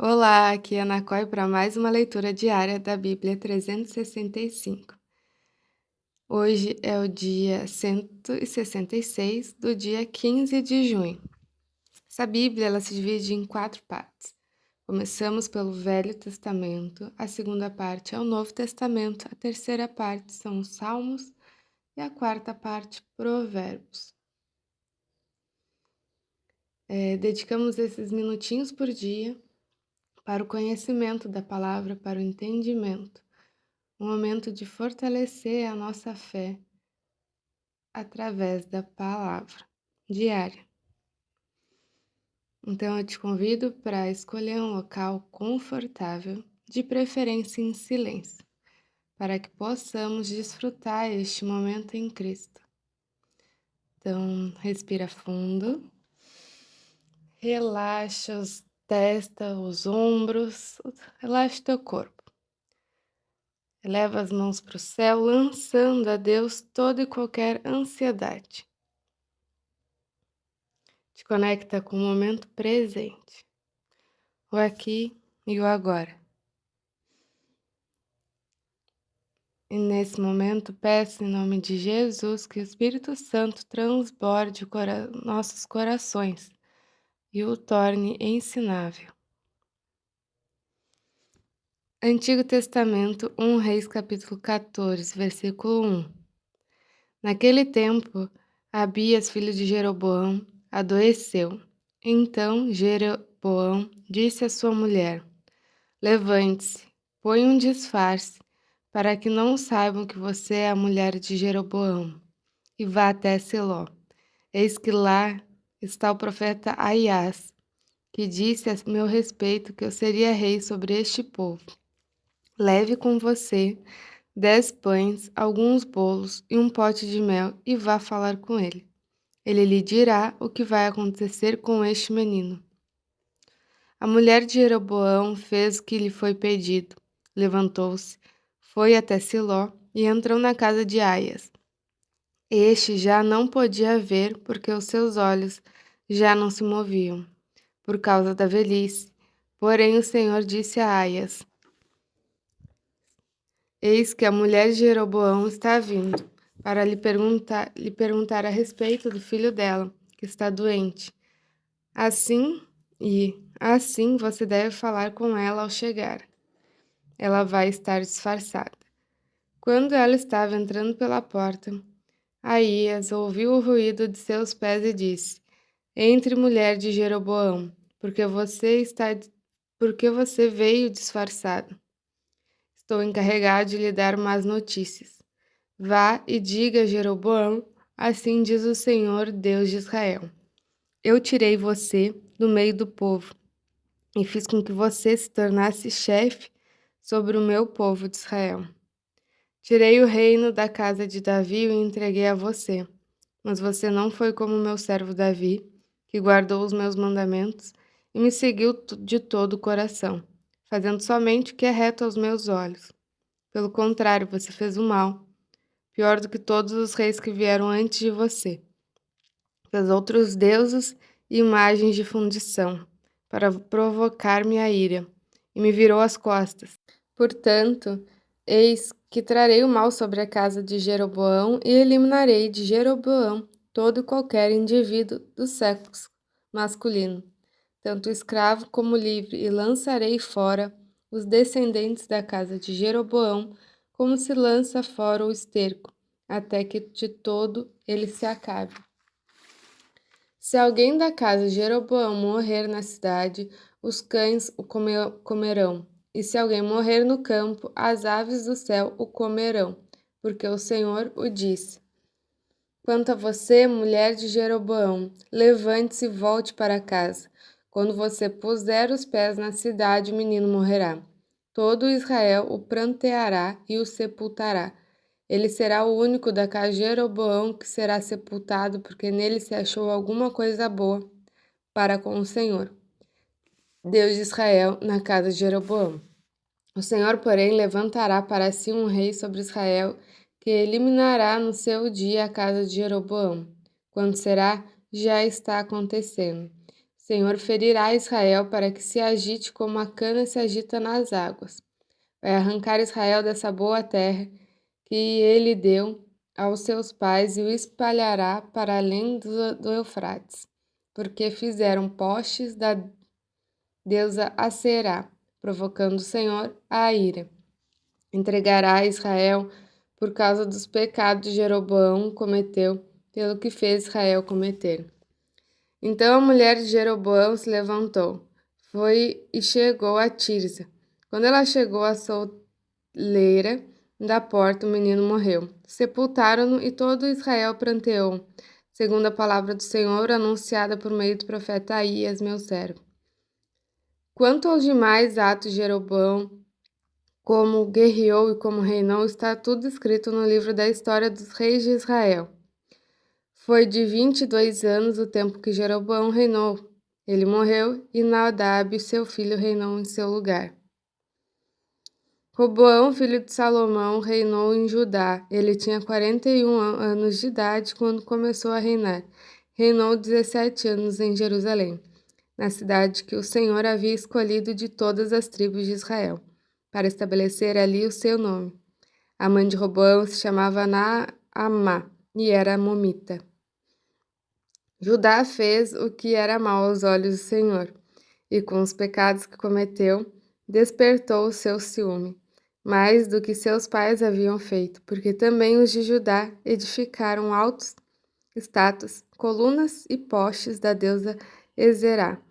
Olá, aqui é a Ana Coy para mais uma leitura diária da Bíblia 365. Hoje é o dia 166 do dia 15 de junho. Essa Bíblia ela se divide em 4 partes. Começamos pelo Velho Testamento, a segunda parte é o Novo Testamento, a terceira parte são os Salmos e a quarta parte, Provérbios. Dedicamos esses minutinhos por dia para o conhecimento da palavra, para o entendimento. Um momento de fortalecer a nossa fé através da palavra diária. Então eu te convido para escolher um local confortável, de preferência em silêncio, para que possamos desfrutar este momento em Cristo. Então, respira fundo, relaxa os testa, os ombros, relaxa teu corpo. Eleva as mãos para o céu, lançando a Deus toda e qualquer ansiedade. Te conecta com o momento presente, o aqui e o agora. E nesse momento, peço em nome de Jesus que o Espírito Santo transborde nossos corações e o torne ensinável. Antigo Testamento, 1 Reis capítulo 14, versículo 1. Naquele tempo, Abias, filho de Jeroboão, adoeceu. Então Jeroboão disse à sua mulher: Levante-se, põe um disfarce, para que não saibam que você é a mulher de Jeroboão, e vá até Siló. Eis que lá está o profeta Aias, que disse a meu respeito que eu seria rei sobre este povo. Leve com você 10 pães, alguns bolos e um pote de mel e vá falar com ele. Ele lhe dirá o que vai acontecer com este menino. A mulher de Jeroboão fez o que lhe foi pedido. Levantou-se, foi até Siló e entrou na casa de Aias. Este já não podia ver porque os seus olhos já não se moviam, por causa da velhice. Porém o Senhor disse a Aias: Eis que a mulher de Jeroboão está vindo para lhe perguntar a respeito do filho dela, que está doente. Assim você deve falar com ela ao chegar. Ela vai estar disfarçada. Quando ela estava entrando pela porta, Aías ouviu o ruído de seus pés e disse: Entre, mulher de Jeroboão, porque você veio disfarçada. Estou encarregado de lhe dar más notícias. Vá e diga a Jeroboão: Assim diz o Senhor, Deus de Israel: Eu tirei você do meio do povo e fiz com que você se tornasse chefe sobre o meu povo de Israel. Tirei o reino da casa de Davi e o entreguei a você, mas você não foi como meu servo Davi, que guardou os meus mandamentos e me seguiu de todo o coração, fazendo somente o que é reto aos meus olhos. Pelo contrário, você fez o mal, pior do que todos os reis que vieram antes de você. Fez outros deuses e imagens de fundição, para provocar minha ira, e me virou as costas. Portanto, eis que trarei o mal sobre a casa de Jeroboão e eliminarei de Jeroboão todo e qualquer indivíduo do sexo masculino, tanto escravo como livre, e lançarei fora os descendentes da casa de Jeroboão, como se lança fora o esterco, até que de todo ele se acabe. Se alguém da casa de Jeroboão morrer na cidade, os cães o comerão, e se alguém morrer no campo, as aves do céu o comerão, porque o Senhor o disse. Quanto a você, mulher de Jeroboão, levante-se e volte para casa. Quando você puser os pés na cidade, o menino morrerá. Todo Israel o pranteará e o sepultará. Ele será o único da casa de Jeroboão que será sepultado, porque nele se achou alguma coisa boa para com o Senhor, Deus de Israel, na casa de Jeroboão. O Senhor, porém, levantará para si um rei sobre Israel, que eliminará no seu dia a casa de Jeroboão. Quando será, já está acontecendo. Senhor ferirá Israel para que se agite como a cana se agita nas águas. Vai arrancar Israel dessa boa terra que ele deu aos seus pais e o espalhará para além do Eufrates, porque fizeram postes da deusa Aserá, provocando o Senhor a ira. Entregará Israel por causa dos pecados de Jeroboão cometeu, pelo que fez Israel cometer. Então a mulher de Jeroboão se levantou, foi e chegou a Tirza. Quando ela chegou à soleira da porta, o menino morreu. Sepultaram-no e todo Israel pranteou, segundo a palavra do Senhor anunciada por meio do profeta Aías, meu servo. Quanto aos demais atos de Jeroboão, como guerreou e como reinou, está tudo escrito no livro da história dos reis de Israel. Foi de 22 anos o tempo que Jeroboão reinou. Ele morreu e Nadab, seu filho, reinou em seu lugar. Roboão, filho de Salomão, reinou em Judá. Ele tinha 41 anos de idade quando começou a reinar. Reinou 17 anos em Jerusalém, na cidade que o Senhor havia escolhido de todas as tribos de Israel, para estabelecer ali o seu nome. A mãe de Roboão se chamava Naamá e era momita. Judá fez o que era mal aos olhos do Senhor, e com os pecados que cometeu, despertou o seu ciúme, mais do que seus pais haviam feito, porque também os de Judá edificaram altos estátuas, colunas e postes da deusa Ezerá,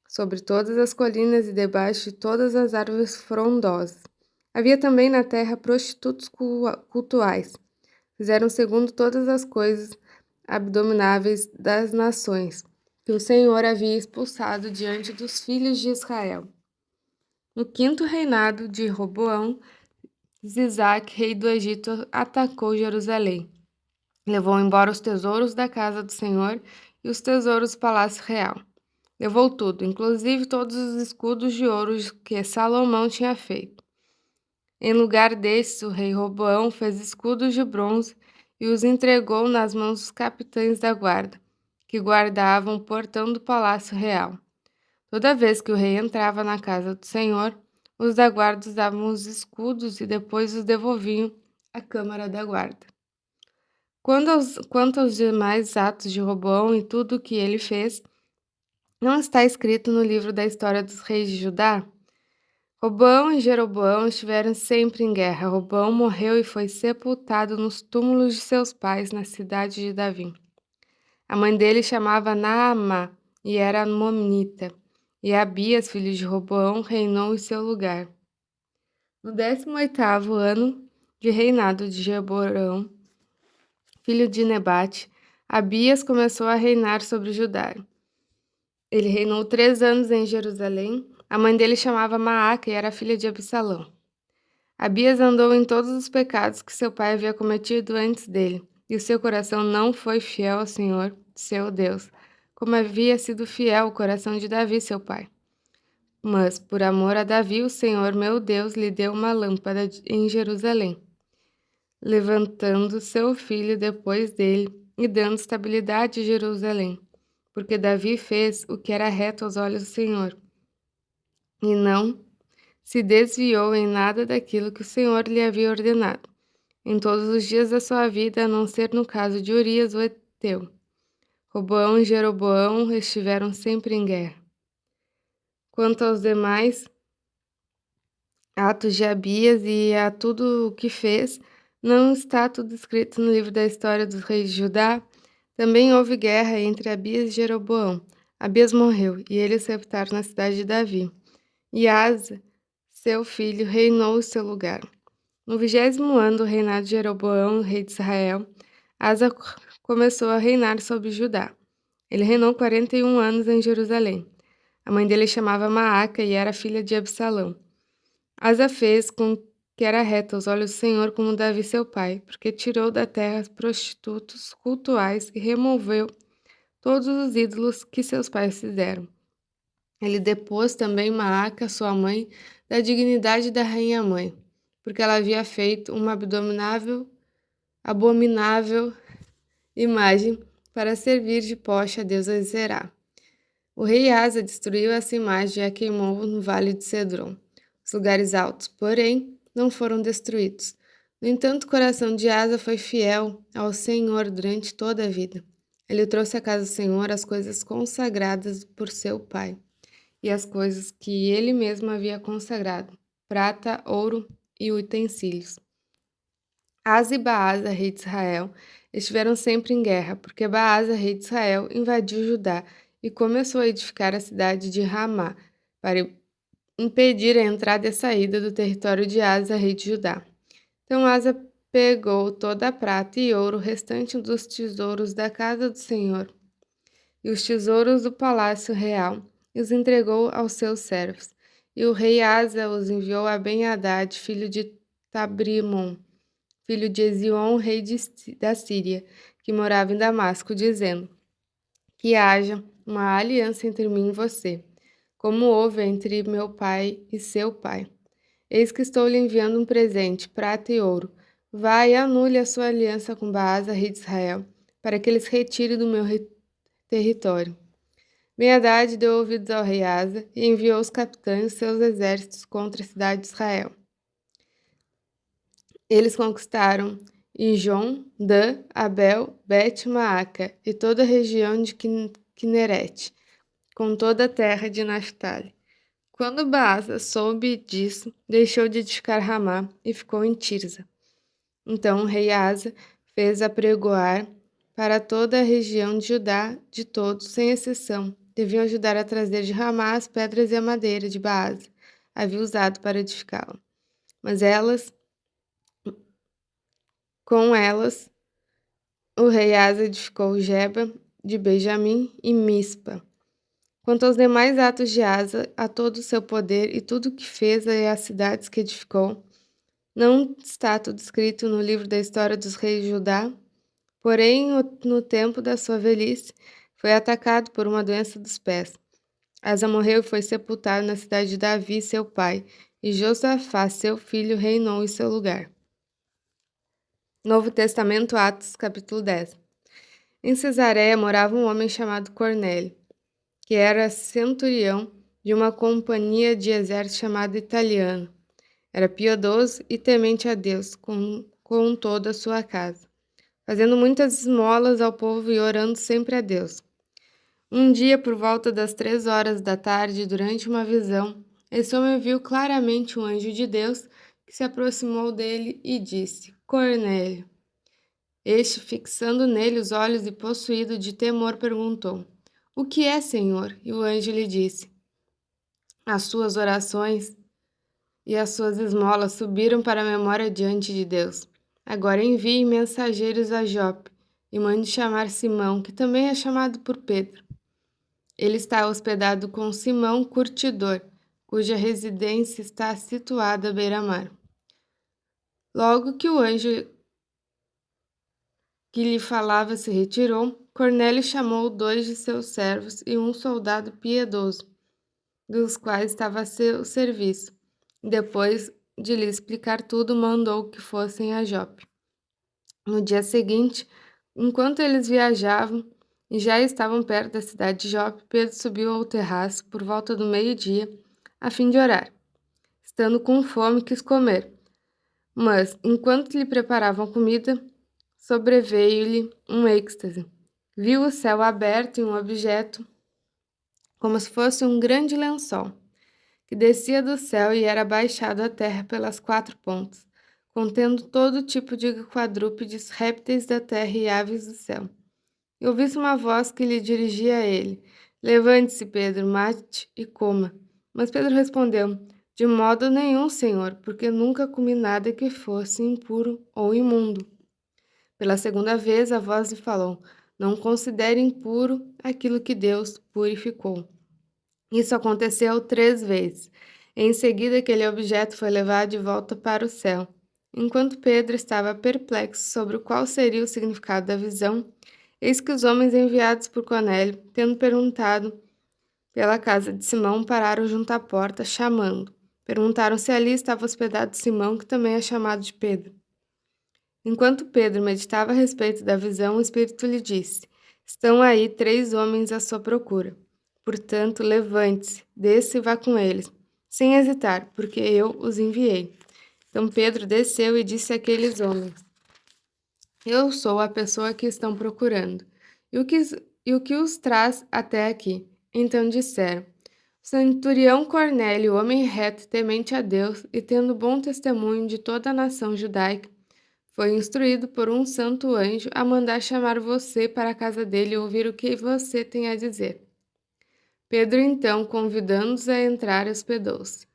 sobre todas as colinas e debaixo de todas as árvores frondosas. Havia também na terra prostitutos cultuais. Fizeram segundo todas as coisas abomináveis das nações, que o Senhor havia expulsado diante dos filhos de Israel. No 5º reinado de Roboão, Zisaque, rei do Egito, atacou Jerusalém. Levou embora os tesouros da casa do Senhor e os tesouros do palácio real. Levou tudo, inclusive todos os escudos de ouro que Salomão tinha feito. Em lugar desses, o rei Roboão fez escudos de bronze e os entregou nas mãos dos capitães da guarda, que guardavam o portão do palácio real. Toda vez que o rei entrava na casa do Senhor, os da guarda usavam os escudos e depois os devolviam à câmara da guarda. Quanto aos demais atos de Roboão e tudo o que ele fez, não está escrito no livro da história dos reis de Judá? Roboão e Jeroboão estiveram sempre em guerra. Roboão morreu e foi sepultado nos túmulos de seus pais na cidade de Davi. A mãe dele chamava Naamá e era momnita, e Abias, filho de Roboão, reinou em seu lugar. No 18º ano de reinado de Jeroboão, filho de Nebate, Abias começou a reinar sobre Judá. Ele reinou 3 anos em Jerusalém. A mãe dele chamava Maaca e era filha de Absalão. Abias andou em todos os pecados que seu pai havia cometido antes dele, e o seu coração não foi fiel ao Senhor, seu Deus, como havia sido fiel o coração de Davi, seu pai. Mas, por amor a Davi, o Senhor, meu Deus, lhe deu uma lâmpada em Jerusalém, levantando seu filho depois dele e dando estabilidade a Jerusalém, porque Davi fez o que era reto aos olhos do Senhor, e não se desviou em nada daquilo que o Senhor lhe havia ordenado, em todos os dias da sua vida, a não ser no caso de Urias o Heteu. Roboão e Jeroboão estiveram sempre em guerra. Quanto aos demais atos de Abias e a tudo o que fez, não está tudo escrito no livro da história dos reis de Judá? Também houve guerra entre Abias e Jeroboão. Abias morreu, e eles sepultaram na cidade de Davi. E Asa, seu filho, reinou em seu lugar. No 20º ano do reinado de Jeroboão, rei de Israel, Asa começou a reinar sobre Judá. Ele reinou 41 anos em Jerusalém. A mãe dele chamava Maaca e era filha de Absalão. Asa fez com que era reto aos olhos do Senhor como Davi seu pai, porque tirou da terra prostitutos cultuais e removeu todos os ídolos que seus pais fizeram. Ele depôs também Maaca, sua mãe, da dignidade da rainha-mãe, porque ela havia feito uma abominável imagem para servir de poste a deusa Zerá. O rei Asa destruiu essa imagem e a queimou no vale de Cedron. Os lugares altos, porém, não foram destruídos. No entanto, o coração de Asa foi fiel ao Senhor durante toda a vida. Ele trouxe à casa do Senhor as coisas consagradas por seu pai e as coisas que ele mesmo havia consagrado, prata, ouro e utensílios. Asa e Baasa, rei de Israel, estiveram sempre em guerra, porque Baasa, rei de Israel, invadiu Judá e começou a edificar a cidade de Ramá, para impedir a entrada e a saída do território de Asa, rei de Judá. Então Asa pegou toda a prata e ouro restante dos tesouros da casa do Senhor e os tesouros do palácio real, e os entregou aos seus servos. E o rei Asa os enviou a Ben-Hadad, filho de Tabrimon, filho de Ezion, rei da Síria, que morava em Damasco, dizendo: que haja uma aliança entre mim e você, como houve entre meu pai e seu pai. Eis que estou lhe enviando um presente, prata e ouro. Vá e anule a sua aliança com Baasa, rei de Israel, para que ele se retire do meu território. Ben-Hadad deu ouvidos ao rei Asa e enviou os capitães e seus exércitos contra a cidade de Israel. Eles conquistaram Ijon, Dan, Abel, Bet-Maaca e toda a região de Quinerete, com toda a terra de Naphtali. Quando Baasa soube disso, deixou de edificar Ramá e ficou em Tirza. Então o rei Asa fez apregoar para toda a região de Judá, de todos, sem exceção. Deviam ajudar a trazer de Ramá as pedras e a madeira de Baasa havia usado para edificá-la. Mas com elas, o rei Asa edificou Geba de Benjamim e Mispa. Quanto aos demais atos de Asa, a todo o seu poder e tudo o que fez e as cidades que edificou, não está tudo escrito no livro da história dos reis de Judá? Porém, no tempo da sua velhice, foi atacado por uma doença dos pés. Asa morreu e foi sepultado na cidade de Davi, seu pai, e Josafá, seu filho, reinou em seu lugar. Novo Testamento, Atos, capítulo 10. Em Cesareia morava um homem chamado Cornélio, que era centurião de uma companhia de exército chamada Italiano. Era piedoso e temente a Deus com toda a sua casa, fazendo muitas esmolas ao povo e orando sempre a Deus. Um dia, por volta das 3 horas da tarde, durante uma visão, esse homem viu claramente um anjo de Deus que se aproximou dele e disse: Cornélio. Este, fixando nele os olhos e possuído de temor, perguntou: O que é, Senhor? E o anjo lhe disse: As suas orações e as suas esmolas subiram para a memória diante de Deus. Agora envie mensageiros a Jope e mande chamar Simão, que também é chamado por Pedro. Ele está hospedado com Simão Curtidor, cuja residência está situada à beira-mar. Logo que o anjo que lhe falava se retirou, Cornélio chamou 2 de seus servos e um soldado piedoso, dos quais estava a seu serviço. Depois de lhe explicar tudo, mandou que fossem a Jope. No dia seguinte, enquanto eles viajavam e já estavam perto da cidade de Jope, Pedro subiu ao terraço por volta do meio-dia, a fim de orar. Estando com fome, quis comer. Mas, enquanto lhe preparavam comida, sobreveio-lhe um êxtase. Viu o céu aberto e um objeto, como se fosse um grande lençol, que descia do céu e era baixado à terra pelas 4 pontas, contendo todo tipo de quadrúpedes, répteis da terra e aves do céu. E ouvi-se uma voz que lhe dirigia a ele: Levante-se, Pedro, mate e coma. Mas Pedro respondeu: De modo nenhum, Senhor, porque nunca comi nada que fosse impuro ou imundo. Pela segunda vez, a voz lhe falou: Não considere impuro aquilo que Deus purificou. Isso aconteceu 3 vezes. Em seguida, aquele objeto foi levado de volta para o céu. Enquanto Pedro estava perplexo sobre qual seria o significado da visão, eis que os homens enviados por Cornélio, tendo perguntado pela casa de Simão, pararam junto à porta, chamando. Perguntaram se ali estava hospedado Simão, que também é chamado de Pedro. Enquanto Pedro meditava a respeito da visão, o Espírito lhe disse: Estão aí 3 homens à sua procura. Portanto, levante-se, desça e vá com eles, sem hesitar, porque eu os enviei. Então Pedro desceu e disse àqueles homens: Eu sou a pessoa que estão procurando. E o que os traz até aqui? Então disseram: Centurião Cornélio, homem reto, temente a Deus e tendo bom testemunho de toda a nação judaica, foi instruído por um santo anjo a mandar chamar você para a casa dele e ouvir o que você tem a dizer. Pedro, então, convidando-os a entrar, hospedou-se.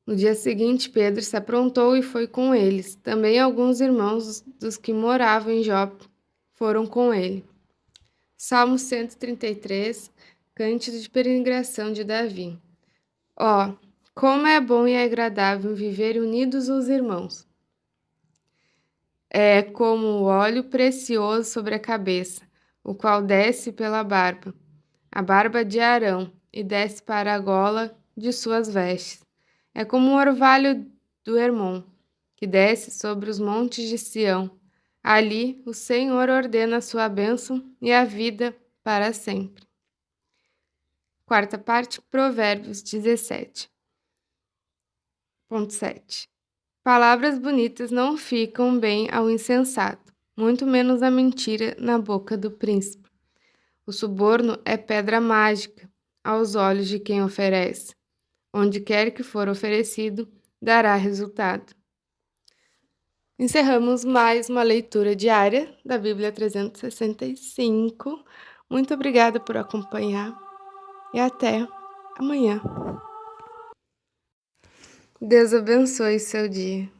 No dia seguinte, Pedro se aprontou e foi com eles. Também alguns irmãos dos que moravam em Jope foram com ele. Salmo 133, Cântico de peregrinação de Davi. Ó, como é bom e agradável viver unidos os irmãos. É como o óleo precioso sobre a cabeça, o qual desce pela barba, a barba de Arão, e desce para a gola de suas vestes. É como o orvalho do Hermon, que desce sobre os montes de Sião. Ali o Senhor ordena a sua bênção e a vida para sempre. Quarta parte, Provérbios 17.7. Palavras bonitas não ficam bem ao insensato, muito menos a mentira na boca do príncipe. O suborno é pedra mágica aos olhos de quem oferece. Onde quer que for oferecido, dará resultado. Encerramos mais uma leitura diária da Bíblia 365. Muito obrigada por acompanhar e até amanhã. Deus abençoe seu dia.